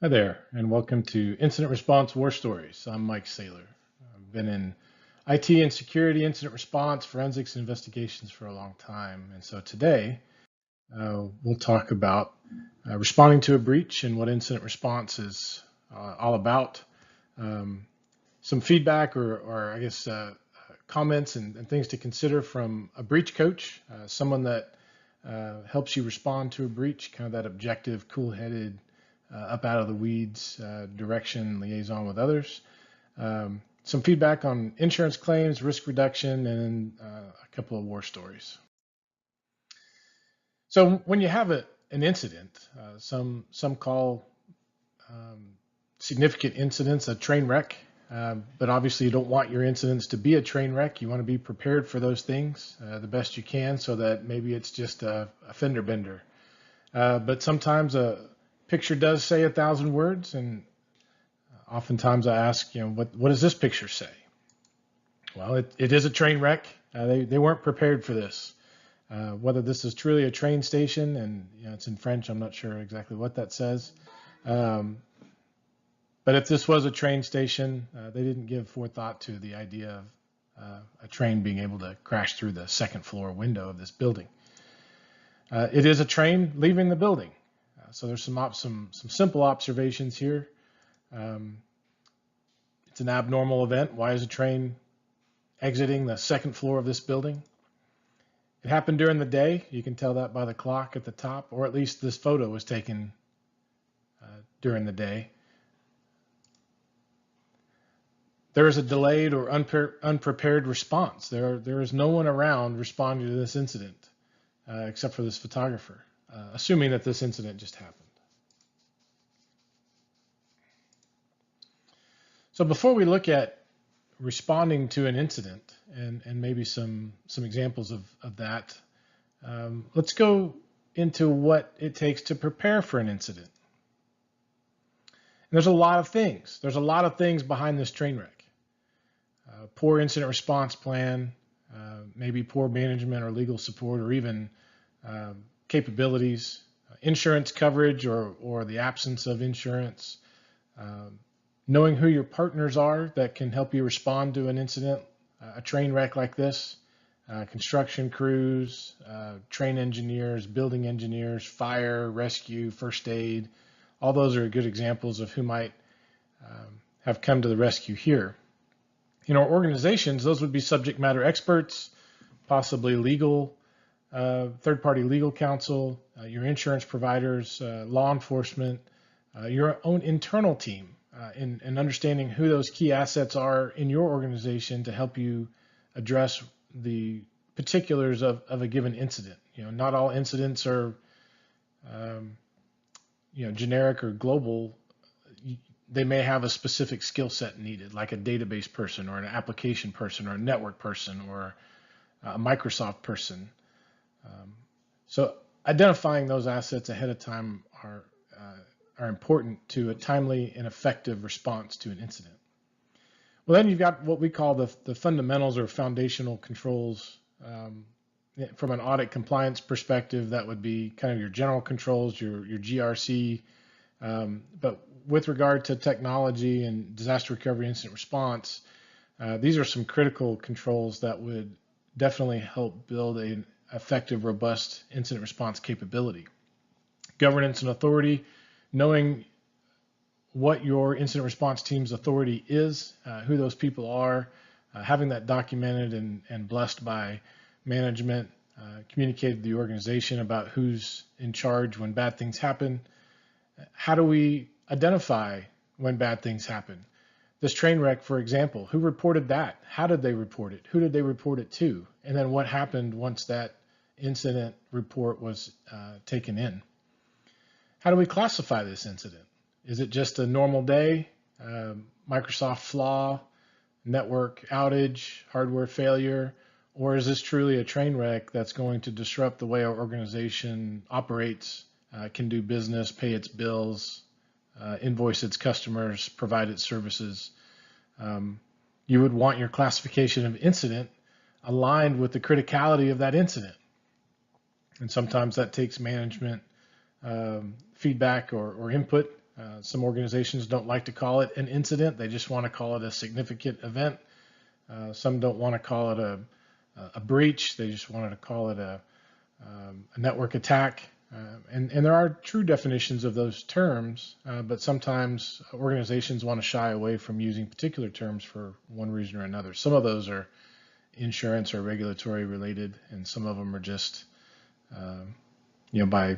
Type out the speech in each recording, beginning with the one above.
Hi there, and welcome to Incident Response War Stories. I'm Mike Saylor. I've been in IT and security, incident response, forensics, and investigations for a long time. And so today, we'll talk about responding to a breach and what incident response is all about. Some feedback or I guess comments and things to consider from a breach coach, someone that helps you respond to a breach, kind of that objective, cool-headed, up out of the weeds direction liaison with others. Some feedback on insurance claims, risk reduction, and a couple of war stories. So when you have an incident, some call significant incidents a train wreck, but obviously you don't want your incidents to be a train wreck. You want to be prepared for those things the best you can, so that maybe it's just a fender bender. But sometimes a picture does say 1,000 words, and oftentimes I ask, what does this picture say? Well, it is a train wreck. They weren't prepared for this. Whether this is truly a train station, and it's in French, I'm not sure exactly what that says. But if this was a train station, they didn't give forethought to the idea of a train being able to crash through the second floor window of this building. It is a train leaving the building. So there's some simple observations here. It's an abnormal event. Why is a train exiting the second floor of this building? It happened during the day. You can tell that by the clock at the top, or at least this photo was taken during the day. There is a delayed or unprepared response. There is no one around responding to this incident except for this photographer, assuming that this incident just happened. So before we look at responding to an incident and maybe some examples of that, let's go into what it takes to prepare for an incident. And there's a lot of things. There's a lot of things behind this train wreck. Poor incident response plan, maybe poor management or legal support, or even capabilities, insurance coverage or the absence of insurance, knowing who your partners are that can help you respond to an incident, a train wreck like this, construction crews, train engineers, building engineers, fire, rescue, first aid. All those are good examples of who might have come to the rescue here. In our organizations, those would be subject matter experts, possibly legal, third-party legal counsel, your insurance providers, law enforcement, your own internal team, in understanding who those key assets are in your organization to help you address the particulars of a given incident. Not all incidents are generic or global. They may have a specific skill set needed, like a database person or an application person or a network person or a Microsoft person. So identifying those assets ahead of time are important to a timely and effective response to an incident. Well, then you've got what we call the fundamentals or foundational controls. From an audit compliance perspective, that would be kind of your general controls, your GRC. But with regard to technology and disaster recovery incident response, these are some critical controls that would definitely help build an effective, robust incident response capability. Governance and authority, knowing what your incident response team's authority is, who those people are, having that documented and blessed by management, communicated to the organization about who's in charge when bad things happen. How do we identify when bad things happen? This train wreck, for example, who reported that? How did they report it? Who did they report it to? And then what happened once that incident report was taken in? How do we classify this incident? Is it just a normal day, Microsoft flaw, network outage, hardware failure, or is this truly a train wreck that's going to disrupt the way our organization operates, can do business, pay its bills, invoice its customers, provide its services? You would want your classification of incident aligned with the criticality of that incident. And sometimes that takes management feedback or input. Some organizations don't like to call it an incident. They just want to call it a significant event. Some don't want to call it a breach. They just wanted to call it a network attack. And there are true definitions of those terms, but sometimes organizations want to shy away from using particular terms for one reason or another. Some of those are insurance or regulatory related, and some of them are just by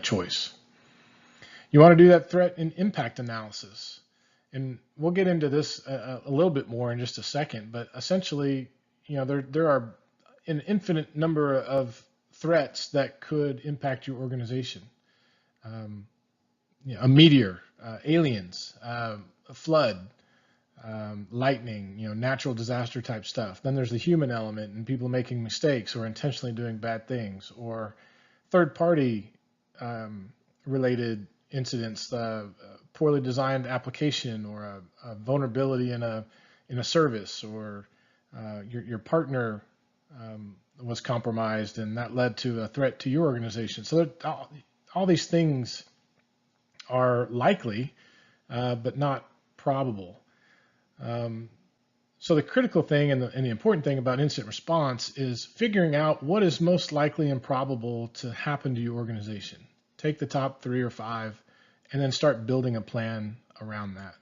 choice. You want to do that threat and impact analysis. And we'll get into this a little bit more in just a second, but essentially, there are an infinite number of threats that could impact your organization. A meteor, aliens, a flood, lightning, natural disaster type stuff. Then there's the human element and people making mistakes or intentionally doing bad things, or third party related incidents, poorly designed application, or a vulnerability in a service, or your partner was compromised and that led to a threat to your organization. So all these things are likely, but not probable. So the critical thing and the important thing about incident response is figuring out what is most likely and probable to happen to your organization. Take the top 3 or 5 and then start building a plan around that.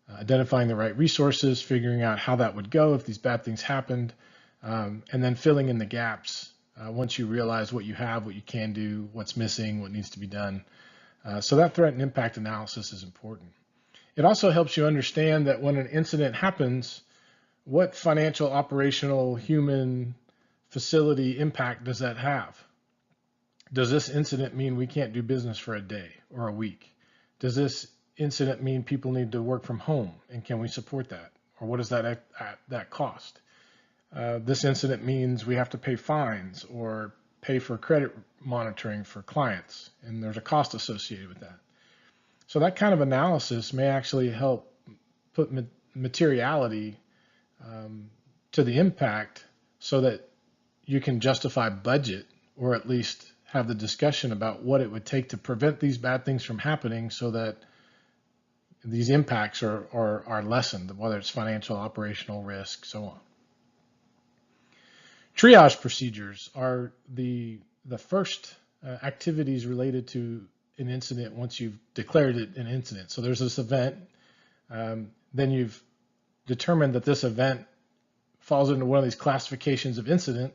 Identifying the right resources, figuring out how that would go if these bad things happened, and then filling in the gaps once you realize what you have, what you can do, what's missing, what needs to be done. So that threat and impact analysis is important. It also helps you understand that when an incident happens, what financial, operational, human, facility impact does that have? Does this incident mean we can't do business for a day or a week? Does this incident mean people need to work from home, and can we support that? Or what does that cost? This incident means we have to pay fines or pay for credit monitoring for clients, and there's a cost associated with that. So that kind of analysis may actually help put materiality to the impact so that you can justify budget, or at least have the discussion about what it would take to prevent these bad things from happening so that these impacts are lessened, whether it's financial, operational risk, so on. Triage procedures are the first activities related to an incident once you've declared it an incident. So there's this event, then you've determined that this event falls into one of these classifications of incident,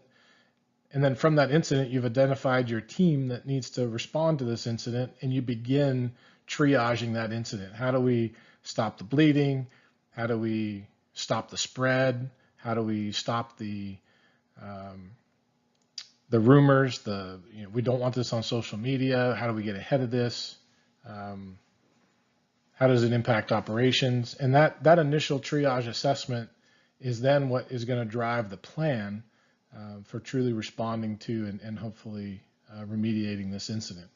and then from that incident you've identified your team that needs to respond to this incident, and you begin triaging that incident. How do we stop the bleeding? How do we stop the spread? How do we stop the rumors? We don't want this on social media. How do we get ahead of this? How does it impact operations? And that initial triage assessment is then what is going to drive the plan for truly responding to and hopefully remediating this incident.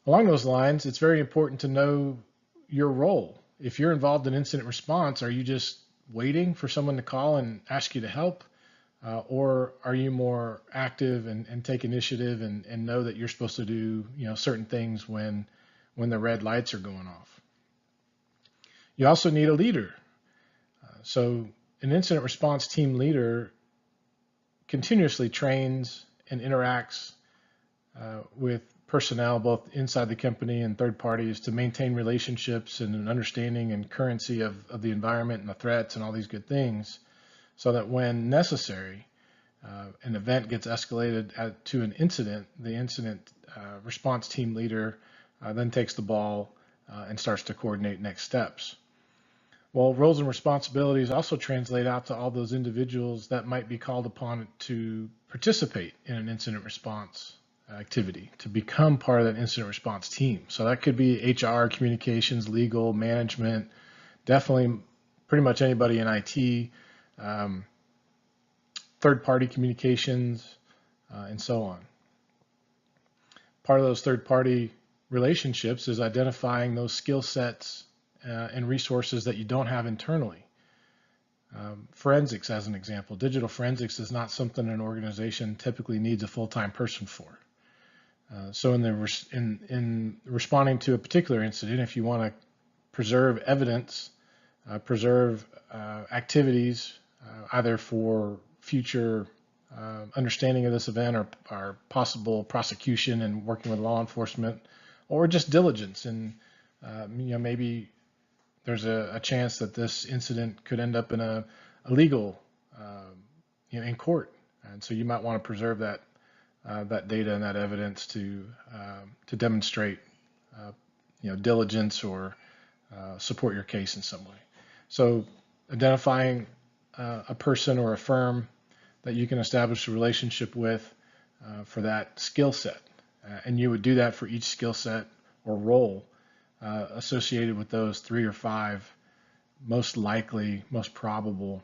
Along those lines, it's very important to know your role. If you're involved in incident response, are you just waiting for someone to call and ask you to help? Or are you more active and take initiative and know that you're supposed to do certain things when the red lights are going off? You also need a leader. So an incident response team leader continuously trains and interacts with personnel both inside the company and third parties to maintain relationships and an understanding and currency of the environment and the threats and all these good things, so that when necessary, an event gets escalated to an incident, the incident response team leader then takes the ball and starts to coordinate next steps. Well, roles and responsibilities also translate out to all those individuals that might be called upon to participate in an incident response activity, to become part of that incident response team. So that could be HR, communications, legal, management, definitely pretty much anybody in IT, third-party communications, and so on. Part of those third-party relationships is identifying those skill sets and resources that you don't have internally. Forensics, as an example. Digital forensics is not something an organization typically needs a full-time person for. So in responding to a particular incident, if you want to preserve evidence, preserve activities, either for future understanding of this event or possible prosecution and working with law enforcement, or just diligence. And maybe there's a chance that this incident could end up in a legal, in court. And so you might want to preserve that data and that evidence to demonstrate, diligence or support your case in some way. So identifying a person or a firm that you can establish a relationship with for that skill set. And you would do that for each skill set or role associated with those 3 or 5 most likely, most probable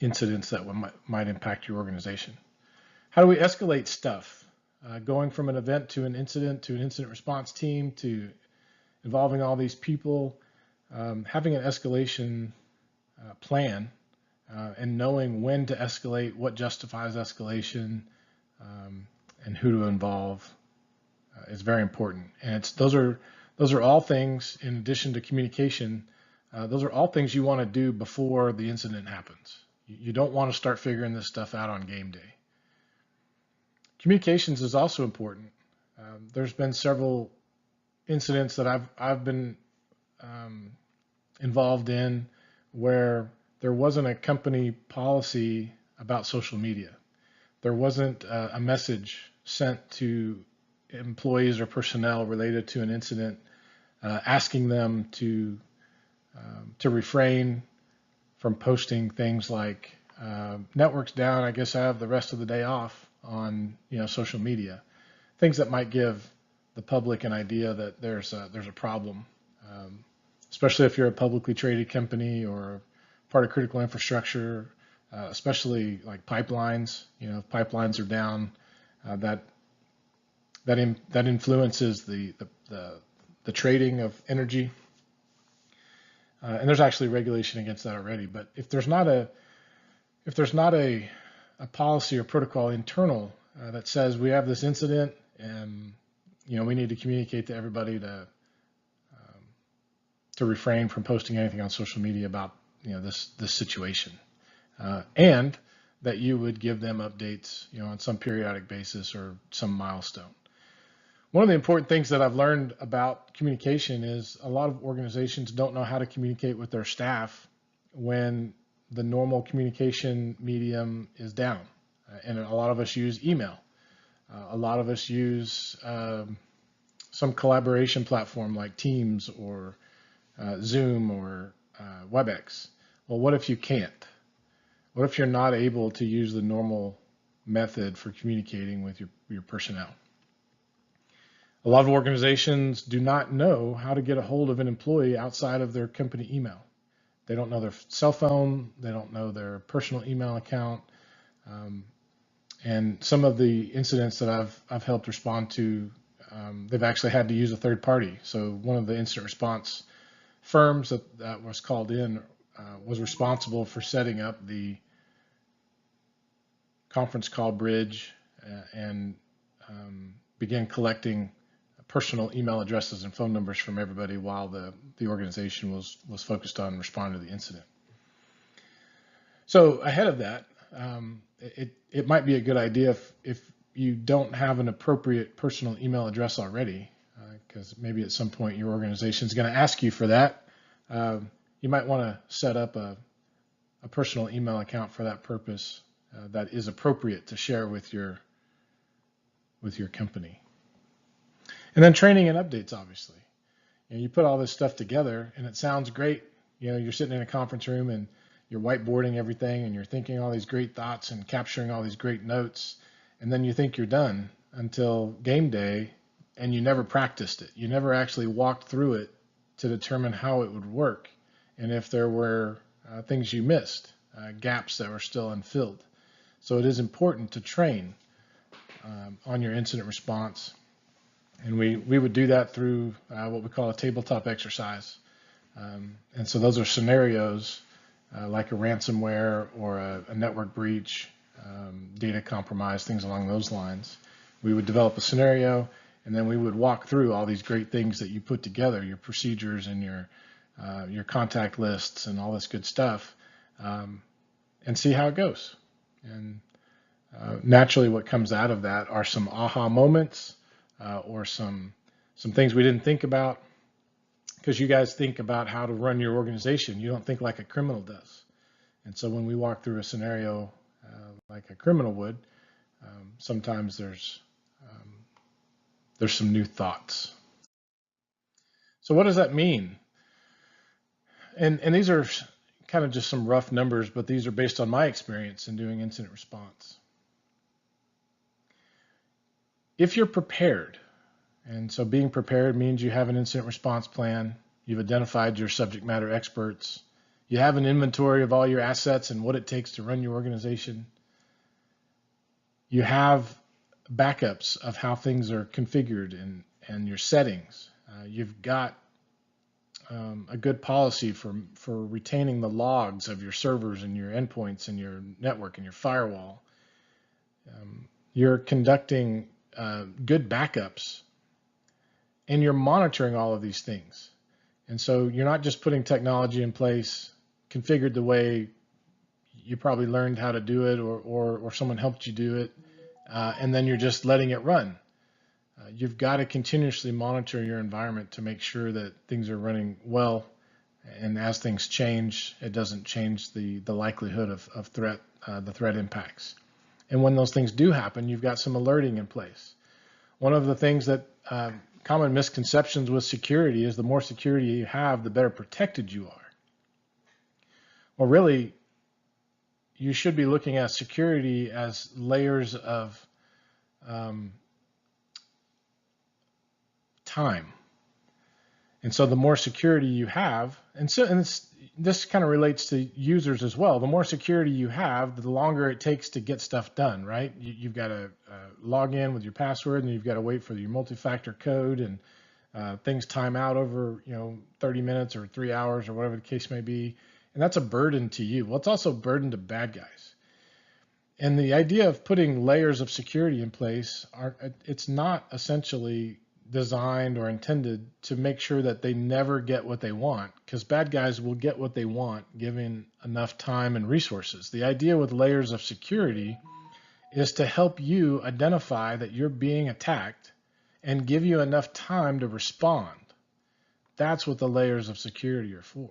incidents that might impact your organization. How do we escalate stuff? Going from an event to an incident response team to involving all these people, having an escalation plan and knowing when to escalate, what justifies escalation, and who to involve is very important. And those are all things, in addition to communication, those are all things you want to do before the incident happens. You don't want to start figuring this stuff out on game day. Communications is also important. There's been several incidents that I've been involved in where there wasn't a company policy about social media. There wasn't a message sent to employees or personnel related to an incident asking them to refrain from posting things like network's down, I guess I have the rest of the day off on social media, things that might give the public an idea that there's a problem, especially if you're a publicly traded company or part of critical infrastructure, especially like pipelines. If pipelines are down, that influences the trading of energy, and there's actually regulation against that already. But if there's not a policy or protocol internal that says we have this incident and we need to communicate to everybody to refrain from posting anything on social media about this situation, and that you would give them updates on some periodic basis or some milestone. One of the important things that I've learned about communication is a lot of organizations don't know how to communicate with their staff when the normal communication medium is down. And a lot of us use email. A lot of us use some collaboration platform like Teams or Zoom or WebEx. Well, what if you can't? What if you're not able to use the normal method for communicating with your personnel? A lot of organizations do not know how to get a hold of an employee outside of their company email. They don't know their cell phone. They don't know their personal email account. And some of the incidents that I've helped respond to, they've actually had to use a third party. So one of the incident response firms that was called in was responsible for setting up the conference call bridge and began collecting personal email addresses and phone numbers from everybody while the organization was focused on responding to the incident. So ahead of that, it might be a good idea if you don't have an appropriate personal email address already, because maybe at some point your organization is going to ask you for that. You might want to set up a personal email account for that purpose that is appropriate to share with your company. And then training and updates, obviously. You put all this stuff together and it sounds great. You're sitting in a conference room and you're whiteboarding everything and you're thinking all these great thoughts and capturing all these great notes. And then you think you're done until game day and you never practiced it. You never actually walked through it to determine how it would work and if there were things you missed, gaps that were still unfilled. So it is important to train on your incident response. And we would do that through what we call a tabletop exercise. And so those are scenarios like a ransomware or a network breach, data compromise, things along those lines, We would develop a scenario, and then we would walk through all these great things that you put together, your procedures and your contact lists and all this good stuff, and see how it goes. And naturally, what comes out of that are some aha moments or some things we didn't think about, because you guys think about how to run your organization. You don't think like a criminal does. And so when we walk through a scenario like a criminal would, sometimes there's some new thoughts. So what does that mean? And these are kind of just some rough numbers, but these are based on my experience in doing incident response. If you're prepared, and so being prepared means you have an incident response plan, you've identified your subject matter experts, you have an inventory of all your assets and what it takes to run your organization, you have backups of how things are configured and your settings, you've got a good policy for retaining the logs of your servers and your endpoints and your network and your firewall. You're conducting good backups, and you're monitoring all of these things. And so you're not just putting technology in place, configured the way you probably learned how to do it or someone helped you do it, and then you're just letting it run. You've got to continuously monitor your environment to make sure that things are running well, and as things change, it doesn't change the likelihood of the threat impacts. And when those things do happen, you've got some alerting in place. One of the things that common misconceptions with security is the more security you have, the better protected you are. Well, really, you should be looking at security as layers of time. And so the more security you have, and this kind of relates to users as well, the more security you have, the longer it takes to get stuff done, right? You've got to log in with your password, and you've got to wait for your multi-factor code, and things time out over 30 minutes or 3 hours or whatever the case may be. And that's a burden to you. Well, it's also a burden to bad guys. And the idea of putting layers of security in place, it's not essentially designed or intended to make sure that they never get what they want, because bad guys will get what they want given enough time and resources. The idea with layers of security is to help you identify that you're being attacked and give you enough time to respond. That's what the layers of security are for.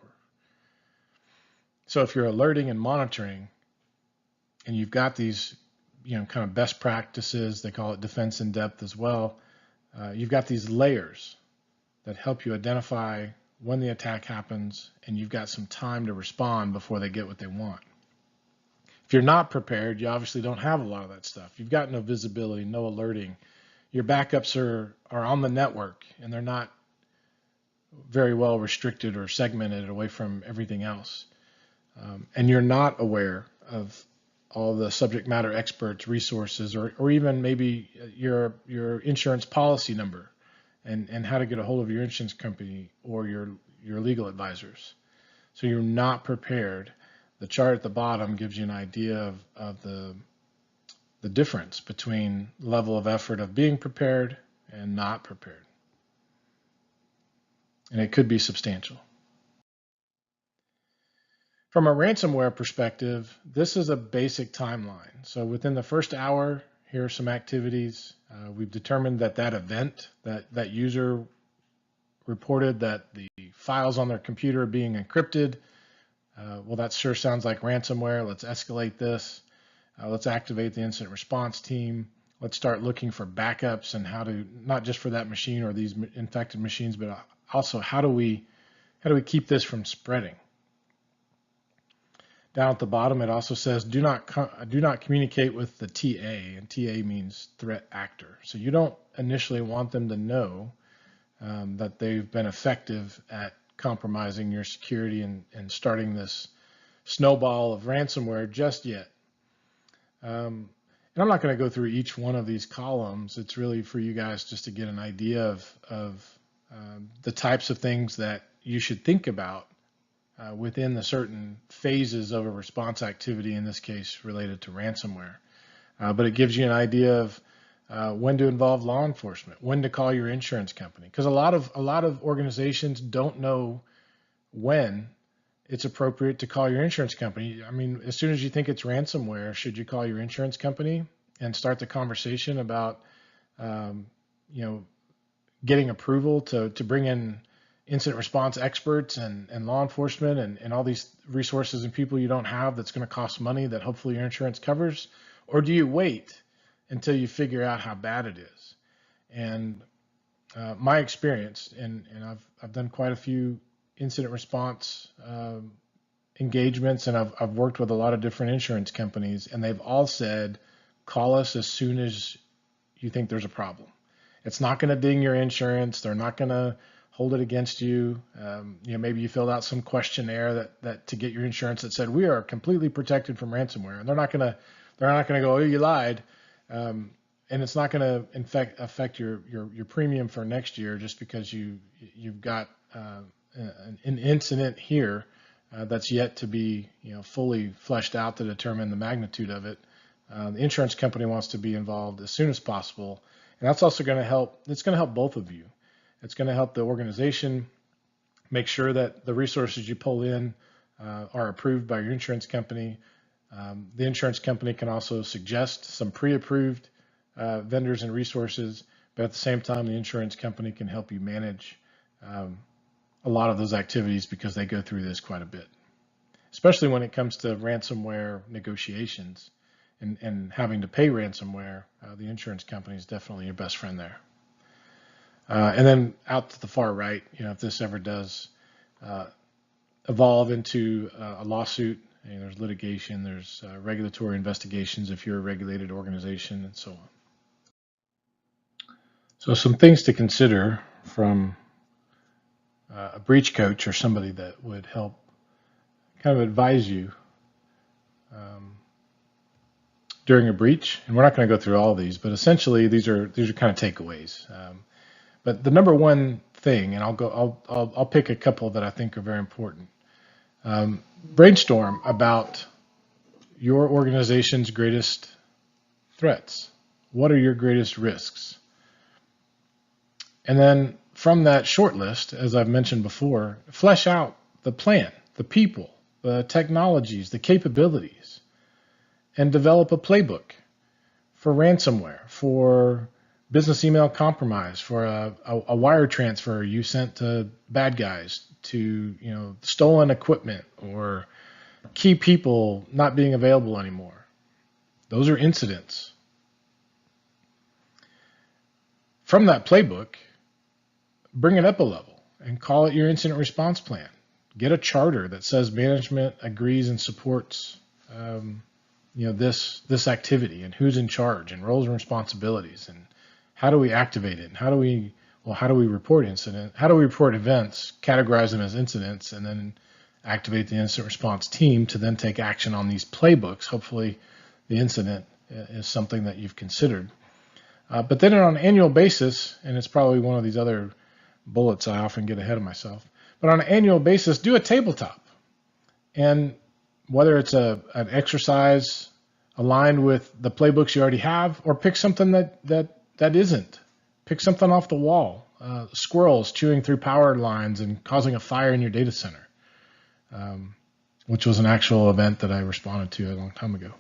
So if you're alerting and monitoring, and you've got these kind of best practices, they call it defense in depth as well, you've got these layers that help you identify when the attack happens, and you've got some time to respond before they get what they want. If you're not prepared, you obviously don't have a lot of that stuff. You've got no visibility, no alerting. Your backups are on the network, and they're not very well restricted or segmented away from everything else. And you're not aware of all the subject matter experts, resources, or even maybe your insurance policy number and how to get a hold of your insurance company or your legal advisors. So you're not prepared. The chart at the bottom gives you an idea of the difference between level of effort of being prepared and not prepared. And it could be substantial. From a ransomware perspective, this is a basic timeline. So within the first hour, here are some activities. We've determined that event, that user reported that the files on their computer are being encrypted. Well, that sure sounds like ransomware. Let's escalate this. Let's activate the incident response team. Let's start looking for backups and how to, not just for that machine or these infected machines, but also how do we keep this from spreading? Down at the bottom, it also says do not communicate with the TA, and TA means threat actor. So you don't initially want them to know that they've been effective at compromising your security and starting this snowball of ransomware just yet. And I'm not going to go through each one of these columns. It's really for you guys just to get an idea of the types of things that you should think about within the certain phases of a response activity, in this case related to ransomware. But it gives you an idea of when to involve law enforcement, when to call your insurance company. Because a lot of organizations don't know when it's appropriate to call your insurance company. I mean, as soon as you think it's ransomware, should you call your insurance company and start the conversation about, you know, getting approval to bring in incident response experts and law enforcement and all these resources and people you don't have that's going to cost money that hopefully your insurance covers? Or do you wait until you figure out how bad it is? And my experience, and I've done quite a few incident response engagements, and I've worked with a lot of different insurance companies, and they've all said, call us as soon as you think there's a problem. It's not going to ding your insurance. They're not going to hold it against you. You know, maybe you filled out some questionnaire that to get your insurance that said we are completely protected from ransomware, and they're not going to go, oh, you lied. And it's not going to affect your premium for next year just because you've got an incident here that's yet to be, you know, fully fleshed out to determine the magnitude of it. The insurance company wants to be involved as soon as possible, and that's also going to help. It's going to help both of you. It's going to help the organization make sure that the resources you pull in are approved by your insurance company. The insurance company can also suggest some pre-approved vendors and resources, but at the same time, the insurance company can help you manage a lot of those activities because they go through this quite a bit, especially when it comes to ransomware negotiations and having to pay ransomware. The insurance company is definitely your best friend there. And then out to the far right, you know, if this ever does evolve into a lawsuit, you know, there's litigation, there's regulatory investigations if you're a regulated organization, and so on. So some things to consider from a breach coach or somebody that would help kind of advise you during a breach. And we're not going to go through all of these, but essentially these are kind of takeaways. But the number one thing, and I'll pick a couple that I think are very important. Brainstorm about your organization's greatest threats. What are your greatest risks? And then from that short list, as I've mentioned before, flesh out the plan, the people, the technologies, the capabilities, and develop a playbook for ransomware, for business email compromise, for a wire transfer you sent to bad guys, to, you know, stolen equipment or key people not being available anymore. Those are incidents. From that playbook, bring it up a level and call it your incident response plan. Get a charter that says management agrees and supports you know, this activity, and who's in charge, and roles and responsibilities, and how do we activate it, and how do we report events, categorize them as incidents, and then activate the incident response team to then take action on these playbooks. Hopefully the incident is something that you've considered. But then on an annual basis, and it's probably one of these other bullets I often get ahead of myself, but on an annual basis, do a tabletop. And whether it's an exercise aligned with the playbooks you already have, or pick something that isn't. Pick something off the wall. Squirrels chewing through power lines and causing a fire in your data center, which was an actual event that I responded to a long time ago.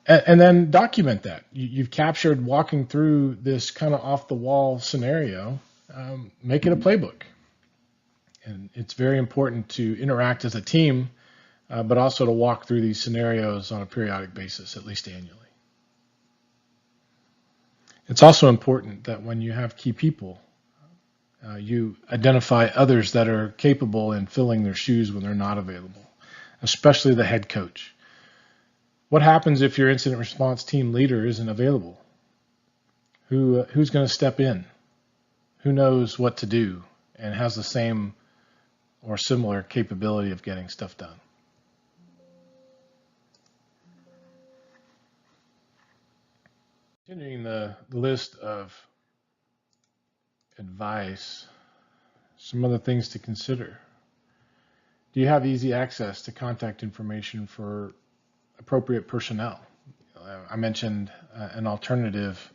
And then document that. You've captured walking through this kind of off the wall scenario. Make it a playbook. And it's very important to interact as a team, but also to walk through these scenarios on a periodic basis, at least annually. It's also important that when you have key people, you identify others that are capable in filling their shoes when they're not available, especially the head coach. What happens if your incident response team leader isn't available? Who's going to step in? Who knows what to do and has the same or similar capability of getting stuff done? Continuing the list of advice, some other things to consider. Do you have easy access to contact information for appropriate personnel? I mentioned an alternative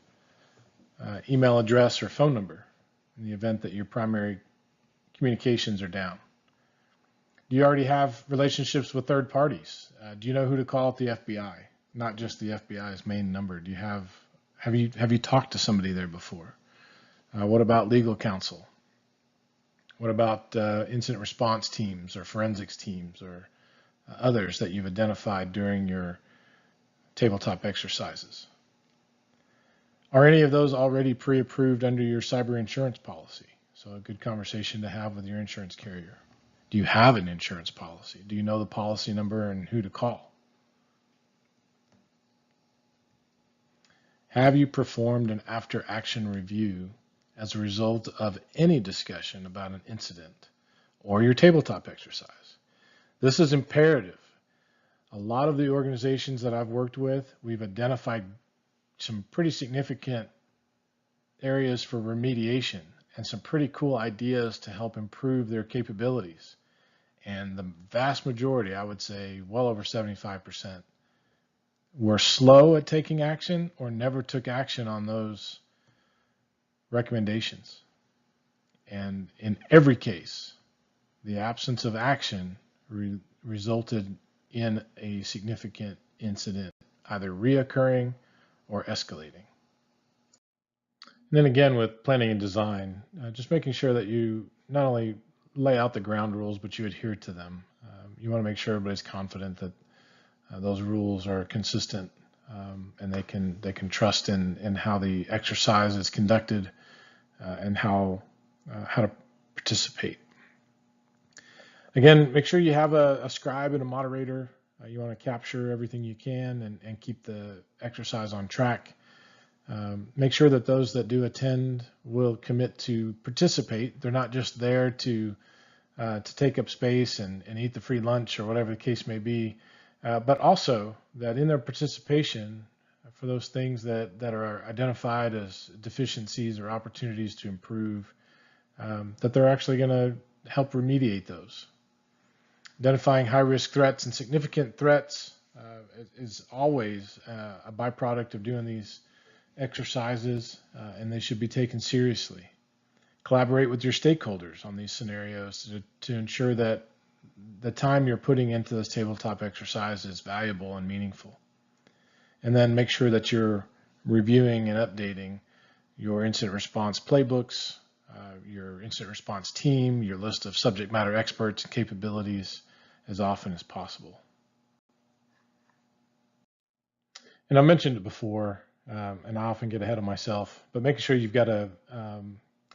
email address or phone number in the event that your primary communications are down. Do you already have relationships with third parties? Do you know who to call at the FBI? Not just the FBI's main number. Do you have you talked to somebody there before? What about legal counsel? What about incident response teams or forensics teams or others that you've identified during your tabletop exercises? Are any of those already pre-approved under your cyber insurance policy? So a good conversation to have with your insurance carrier. Do you have an insurance policy? Do you know the policy number and who to call? Have you performed an after-action review as a result of any discussion about an incident or your tabletop exercise? This is imperative. A lot of the organizations that I've worked with, we've identified some pretty significant areas for remediation and some pretty cool ideas to help improve their capabilities. And the vast majority, I would say well over 75%, were slow at taking action or never took action on those recommendations. And in every case, the absence of action resulted in a significant incident, either reoccurring or escalating. And then again, with planning and design, just making sure that you not only lay out the ground rules, but you adhere to them. You want to make sure everybody's confident that those rules are consistent and they can trust in how the exercise is conducted and how to participate. Again, make sure you have a scribe and a moderator. You want to capture everything you can and keep the exercise on track. Make sure that those that do attend will commit to participate. They're not just there to take up space and eat the free lunch or whatever the case may be, but also that in their participation for those things that are identified as deficiencies or opportunities to improve, that they're actually going to help remediate those. Identifying high-risk threats and significant threats is always a byproduct of doing these exercises, and they should be taken seriously. Collaborate with your stakeholders on these scenarios to ensure that the time you're putting into this tabletop exercise is valuable and meaningful. And then make sure that you're reviewing and updating your incident response playbooks, your incident response team, your list of subject matter experts and capabilities as often as possible. And I mentioned it before, and I often get ahead of myself, but making sure you've got a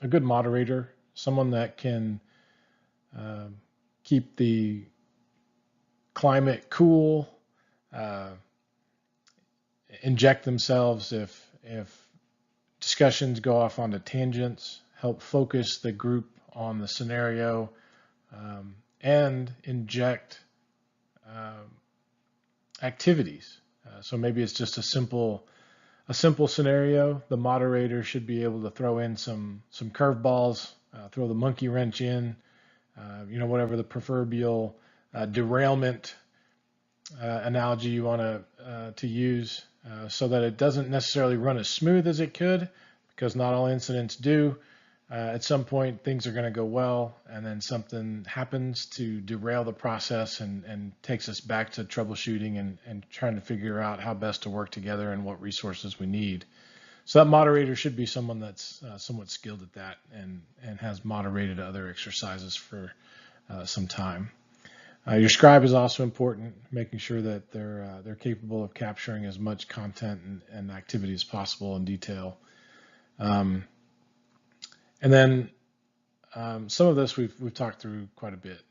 good moderator, someone that can keep the climate cool, inject themselves if discussions go off onto tangents, help focus the group on the scenario, and inject activities. So maybe it's just a simple scenario. The moderator should be able to throw in some curveballs, throw the monkey wrench in, whatever the proverbial derailment analogy you want to use, so that it doesn't necessarily run as smooth as it could, because not all incidents do. At some point, things are going to go well, and then something happens to derail the process and takes us back to troubleshooting and trying to figure out how best to work together and what resources we need. So that moderator should be someone that's somewhat skilled at that and has moderated other exercises for some time. Your scribe is also important, making sure that they're capable of capturing as much content and activity as possible in detail. And then some of this we've talked through quite a bit.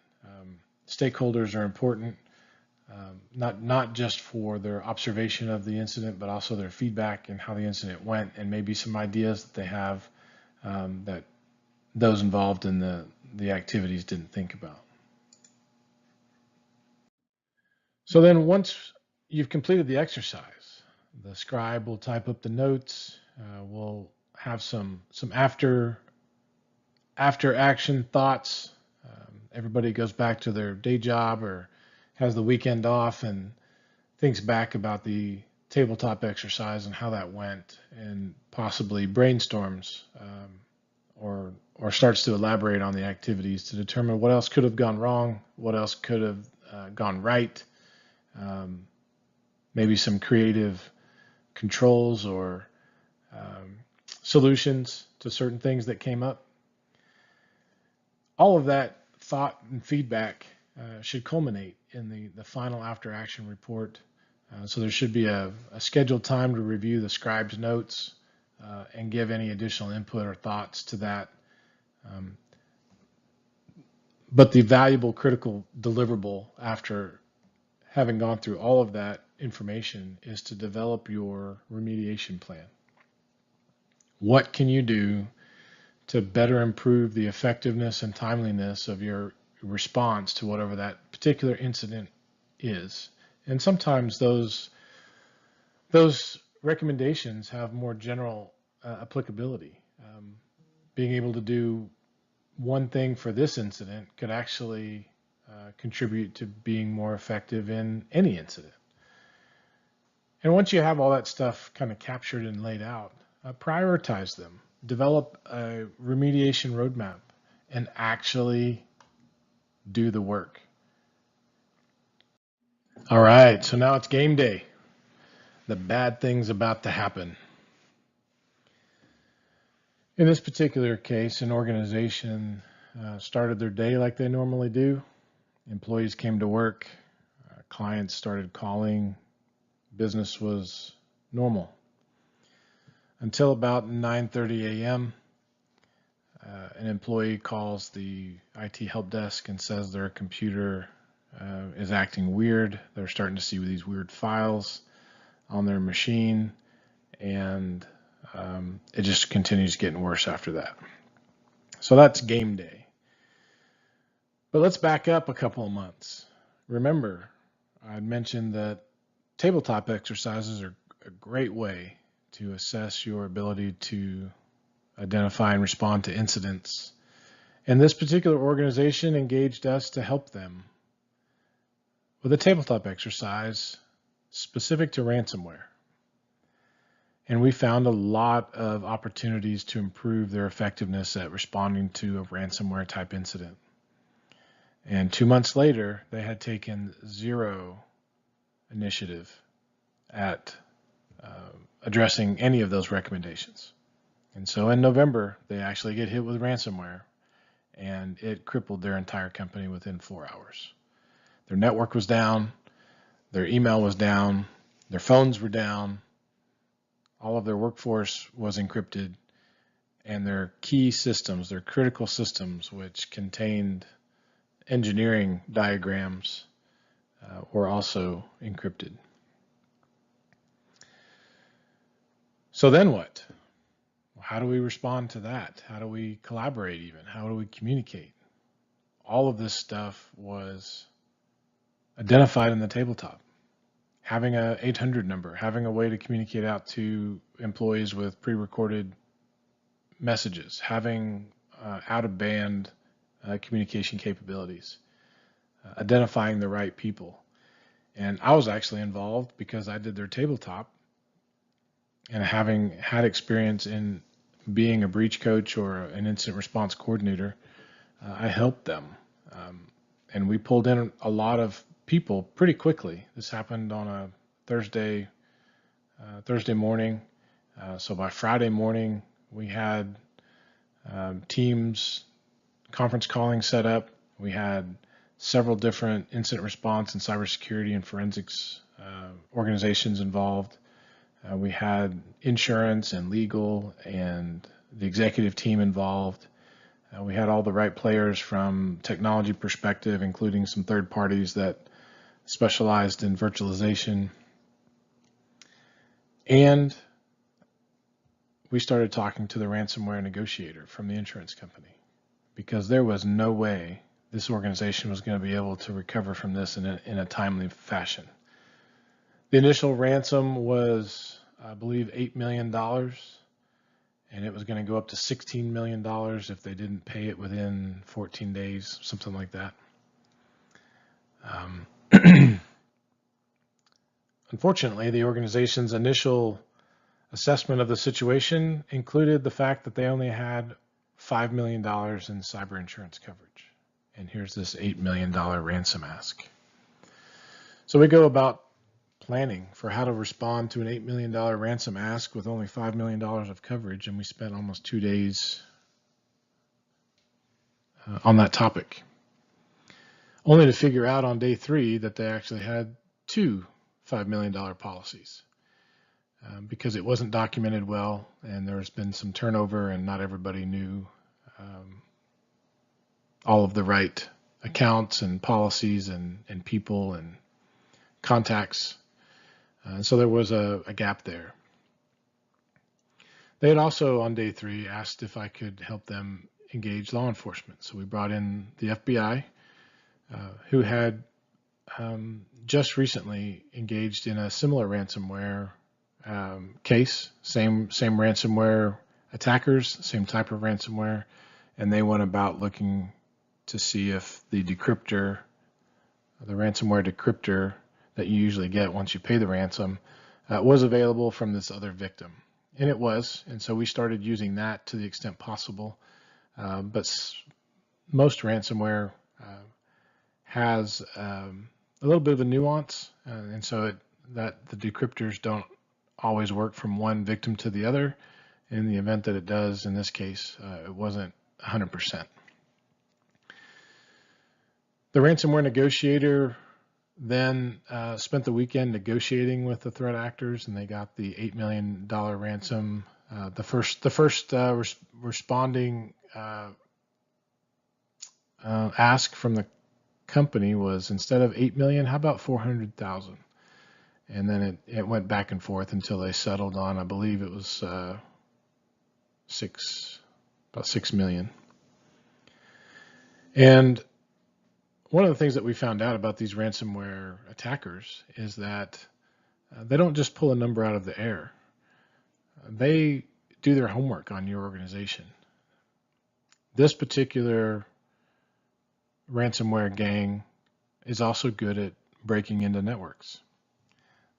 Stakeholders are important, not just for their observation of the incident, but also their feedback and how the incident went, and maybe some ideas that they have that those involved in the activities didn't think about. So then once you've completed the exercise, the scribe will type up the notes. We'll have some after action thoughts. Everybody goes back to their day job or has the weekend off and thinks back about the tabletop exercise and how that went, and possibly brainstorms or starts to elaborate on the activities to determine what else could have gone wrong, what else could have gone right, maybe some creative controls or solutions to certain things that came up. All of that thought and feedback should culminate in the final after action report. So there should be a scheduled time to review the scribe's notes and give any additional input or thoughts to that. But the valuable critical deliverable after having gone through all of that information is to develop your remediation plan. What can you do to better improve the effectiveness and timeliness of your response to whatever that particular incident is? And sometimes those recommendations have more general applicability. Being able to do one thing for this incident could actually contribute to being more effective in any incident. And once you have all that stuff kind of captured and laid out, prioritize them, develop a remediation roadmap, and actually do the work. All right, so now it's game day. The bad thing's about to happen. In this particular case, an organization started their day like they normally do. Employees came to work, clients started calling, business was normal. Until about 9:30 a.m., an employee calls the IT help desk and says their computer is acting weird. They're starting to see these weird files on their machine, and it just continues getting worse after that. So that's game day. But let's back up a couple of months. Remember, I mentioned that tabletop exercises are a great way to assess your ability to identify and respond to incidents. And this particular organization engaged us to help them with a tabletop exercise specific to ransomware. And we found a lot of opportunities to improve their effectiveness at responding to a ransomware type incident. And 2 months later, they had taken zero initiative at addressing any of those recommendations. And so in November, they actually get hit with ransomware, and it crippled their entire company within 4 hours. Their network was down, their email was down, their phones were down, all of their workforce was encrypted, and their key systems, their critical systems, which contained engineering diagrams, were also encrypted. So then what? How do we respond to that? How do we collaborate even? How do we communicate? All of this stuff was identified in the tabletop. Having a 800 number, having a way to communicate out to employees with pre-recorded messages, having out-of-band communication capabilities, identifying the right people. And I was actually involved because I did their tabletop, and having had experience in being a breach coach or an incident response coordinator, I helped them. And we pulled in a lot of people pretty quickly. This happened on a Thursday morning. So by Friday morning, we had Teams conference calling set up. We had several different incident response and cybersecurity and forensics organizations involved. We had insurance and legal and the executive team involved. We had all the right players from technology perspective, including some third parties that specialized in virtualization. And we started talking to the ransomware negotiator from the insurance company, because there was no way this organization was going to be able to recover from this in a timely fashion. The initial ransom was, I believe, $8 million, and it was going to go up to $16 million if they didn't pay it within 14 days, something like that. Unfortunately, the organization's initial assessment of the situation included the fact that they only had $5 million in cyber insurance coverage. And here's this $8 million ransom ask. So we go about planning for how to respond to an $8 million ransom ask with only $5 million of coverage, and we spent almost 2 days on that topic, only to figure out on day 3 that they actually had 2 $5 million policies because it wasn't documented well, and there's been some turnover, and not everybody knew all of the right accounts and policies and people and contacts. So there was a gap there. They had also on day 3 asked if I could help them engage law enforcement. So we brought in the FBI, who had just recently engaged in a similar ransomware case, same ransomware attackers, same type of ransomware, and they went about looking to see if the decryptor, the ransomware decryptor that you usually get once you pay the ransom, was available from this other victim. And it was, and so we started using that to the extent possible. But most ransomware has a little bit of a nuance, and so that the decryptors don't always work from one victim to the other. In the event that it does, in this case, it wasn't 100%. The ransomware negotiator then spent the weekend negotiating with the threat actors, and they got the $8 million ransom. The first responding ask from the company was, instead of 8 million, how about 400,000? And then it went back and forth until they settled on, I believe it was about 6 million. And one of the things that we found out about these ransomware attackers is that they don't just pull a number out of the air. They do their homework on your organization. This particular ransomware gang is also good at breaking into networks.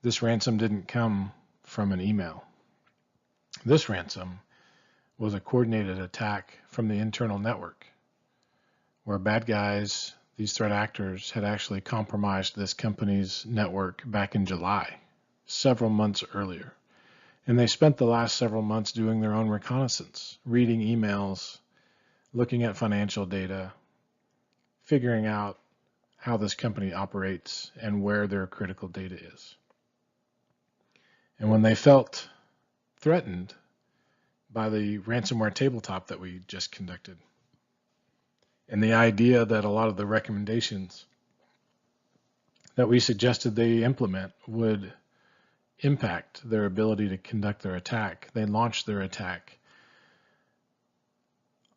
This ransom didn't come from an email. This ransom was a coordinated attack from the internal network, where bad guys, these threat actors, had actually compromised this company's network back in July, several months earlier. And they spent the last several months doing their own reconnaissance, reading emails, looking at financial data, figuring out how this company operates and where their critical data is. And when they felt threatened by the ransomware tabletop that we just conducted, and the idea that a lot of the recommendations that we suggested they implement would impact their ability to conduct their attack, they launched their attack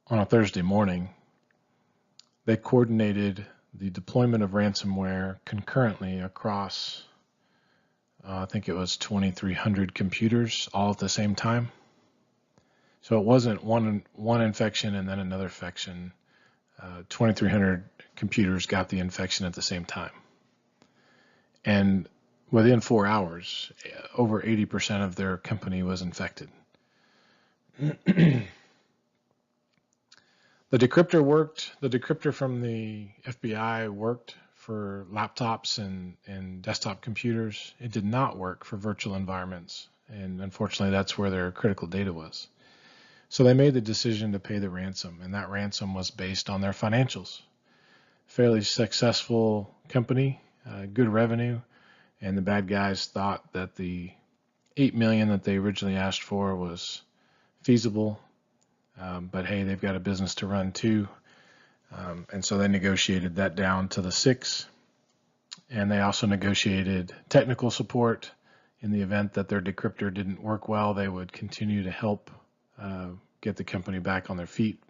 on a Thursday morning. They coordinated the deployment of ransomware concurrently across, I think it was 2,300 computers all at the same time. So it wasn't one infection and then another infection. 2,300 computers got the infection at the same time. And within 4 hours, over 80% of their company was infected. The decryptor worked. The decryptor from the FBI worked for laptops and desktop computers. It did not work for virtual environments. And unfortunately, that's where their critical data was. So they made the decision to pay the ransom, and that ransom was based on their financials. Fairly successful company, good revenue, and the bad guys thought that the $8 million that they originally asked for was feasible, but hey, they've got a business to run too, and so they negotiated that down to the 6, and they also negotiated technical support. In the event that their decryptor didn't work well, they would continue to help get the company back on their feet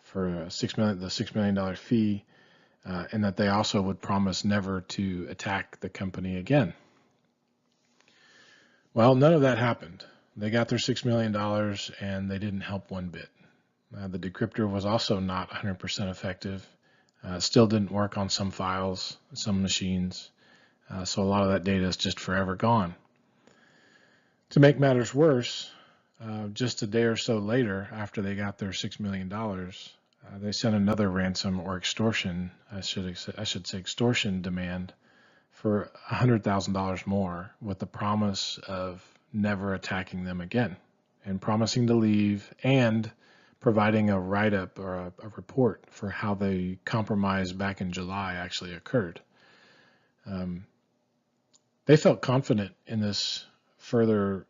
for the $6 million fee, and that they also would promise never to attack the company again. Well, none of that happened. They got their $6 million and they didn't help one bit. The decryptor was also not 100% effective. Still didn't work on some files, some machines. So a lot of that data is just forever gone. To make matters worse, just a day or so later, after they got their $6 million, they sent another ransom or extortion, I should say extortion demand for $100,000 more, with the promise of never attacking them again, and promising to leave, and providing a write-up or a report for how the compromise back in July actually occurred. They felt confident in this further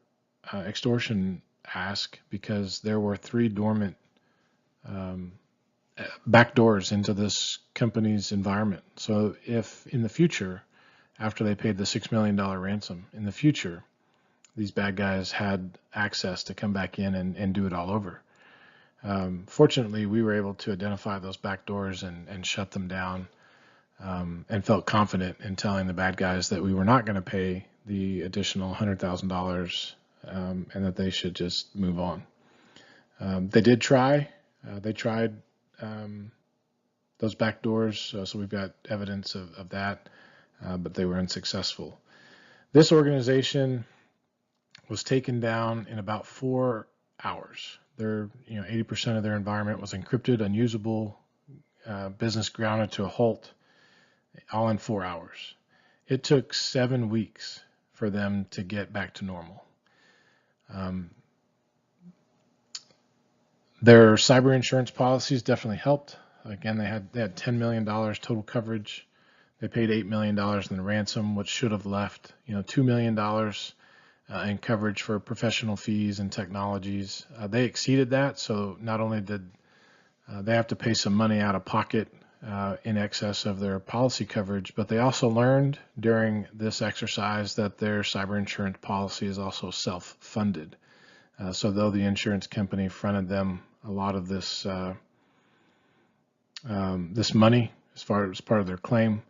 extortion ask because there were 3 dormant backdoors into this company's environment. So if in the future, after they paid the $6 million ransom, in the future, these bad guys had access to come back in and do it all over. Fortunately, we were able to identify those backdoors and shut them down, and felt confident in telling the bad guys that we were not going to pay the additional $100,000, and that they should just move on. They did try. They tried those backdoors, so we've got evidence of that, but they were unsuccessful. This organization was taken down in about 4 hours. 80% of their environment was encrypted, unusable, business grounded to a halt, all in 4 hours. It took 7 weeks for them to get back to normal. Their cyber insurance policies definitely helped. Again, they had $10 million total coverage. They paid $8 million in the ransom, which should have left $2 million in coverage for professional fees and technologies. They exceeded that, so not only did they have to pay some money out of pocket in excess of their policy coverage, but they also learned during this exercise that their cyber insurance policy is also self-funded. So though the insurance company fronted them a lot of this this money as part of their claim,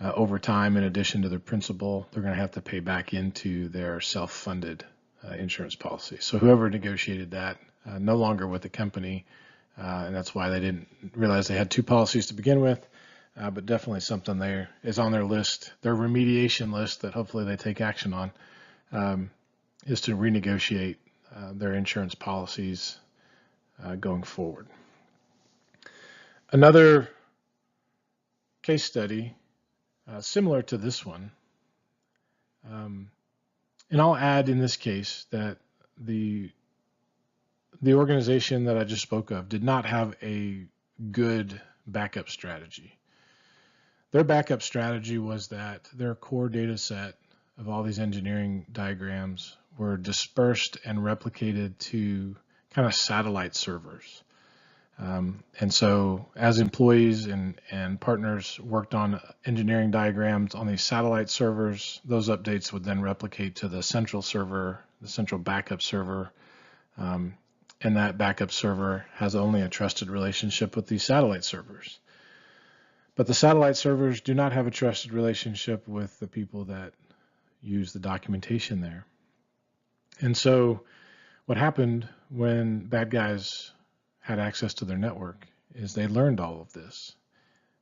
over time, in addition to their principal, they're going to have to pay back into their self-funded insurance policy. So whoever negotiated that, no longer with the company, and that's why they didn't realize they had 2 policies to begin with, but definitely something there is on their list, their remediation list that hopefully they take action on, is to renegotiate their insurance policies going forward. Another case study similar to this one, and I'll add in this case that the organization that I just spoke of did not have a good backup strategy. Their backup strategy was that their core data set of all these engineering diagrams were dispersed and replicated to kind of satellite servers. And so as employees and partners worked on engineering diagrams on these satellite servers, those updates would then replicate to the central server, the central backup server, and that backup server has only a trusted relationship with these satellite servers. But the satellite servers do not have a trusted relationship with the people that use the documentation there. And so what happened when bad guys had access to their network is they learned all of this,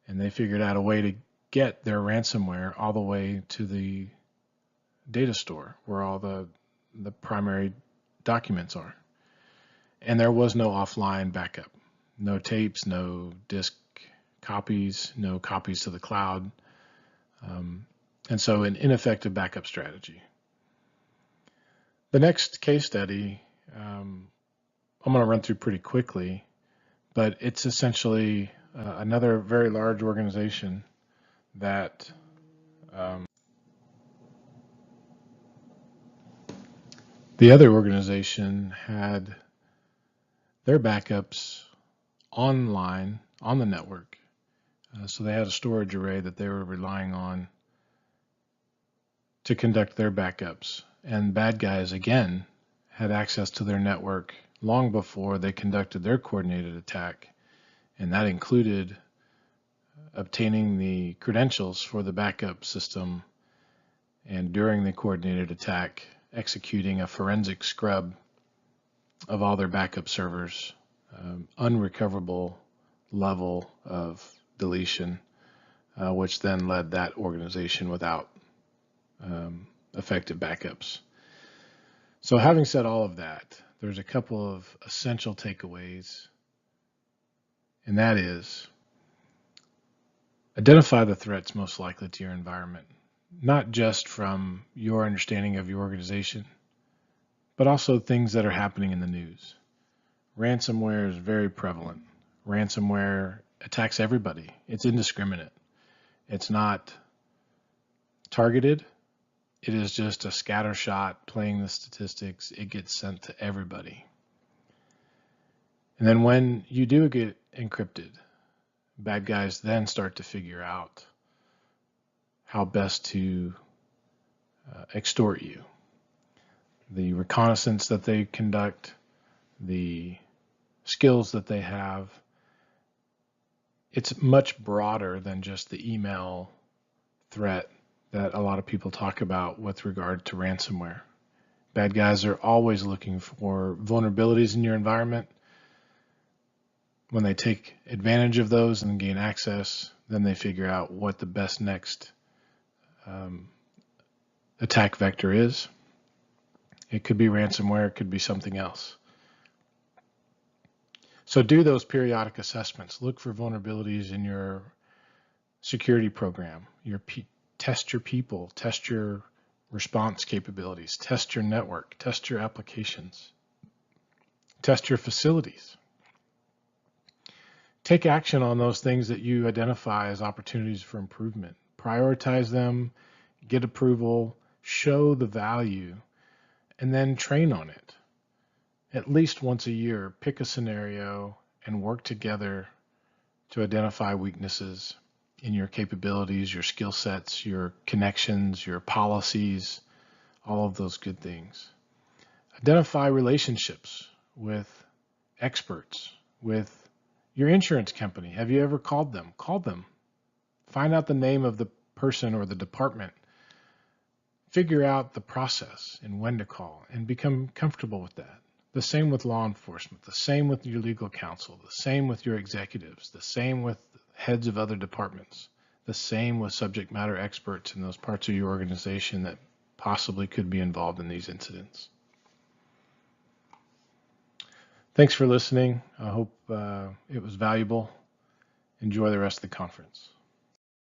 and they figured out a way to get their ransomware all the way to the data store where all the primary documents are. And there was no offline backup, no tapes, no disk copies, no copies to the cloud, and so an ineffective backup strategy. The next case study I'm going to run through pretty quickly, but it's essentially another very large organization that the other organization had their backups online on the network. So they had a storage array that they were relying on to conduct their backups. And bad guys, again, had access to their network long before they conducted their coordinated attack, and that included obtaining the credentials for the backup system, and during the coordinated attack, executing a forensic scrub of all their backup servers, unrecoverable level of deletion, which then led that organization without effective backups. So having said all of that, there's a couple of essential takeaways, and that is identify the threats most likely to your environment, not just from your understanding of your organization, but also things that are happening in the news. Ransomware is very prevalent. Ransomware attacks everybody. It's indiscriminate. It's not targeted. It is just a scatter shot playing the statistics. It gets sent to everybody. And then when you do get encrypted, bad guys then start to figure out how best to extort you. The reconnaissance that they conduct, the skills that they have, it's much broader than just the email threat that a lot of people talk about with regard to ransomware. Bad guys are always looking for vulnerabilities in your environment. When they take advantage of those and gain access, then they figure out what the best next attack vector is. It could be ransomware, it could be something else. So do those periodic assessments. Look for vulnerabilities in your security program. Test your people, test your response capabilities, test your network, test your applications, test your facilities. Take action on those things that you identify as opportunities for improvement. Prioritize them, get approval, show the value, and then train on it. At least once a year, pick a scenario and work together to identify weaknesses in your capabilities, your skill sets, your connections, your policies, all of those good things. Identify relationships with experts, with your insurance company. Have you ever called them? Call them. Find out the name of the person or the department. Figure out the process and when to call and become comfortable with that. The same with law enforcement, the same with your legal counsel, the same with your executives, the same with heads of other departments, the same with subject matter experts in those parts of your organization that possibly could be involved in these incidents. Thanks for listening. I hope it was valuable. Enjoy the rest of the conference.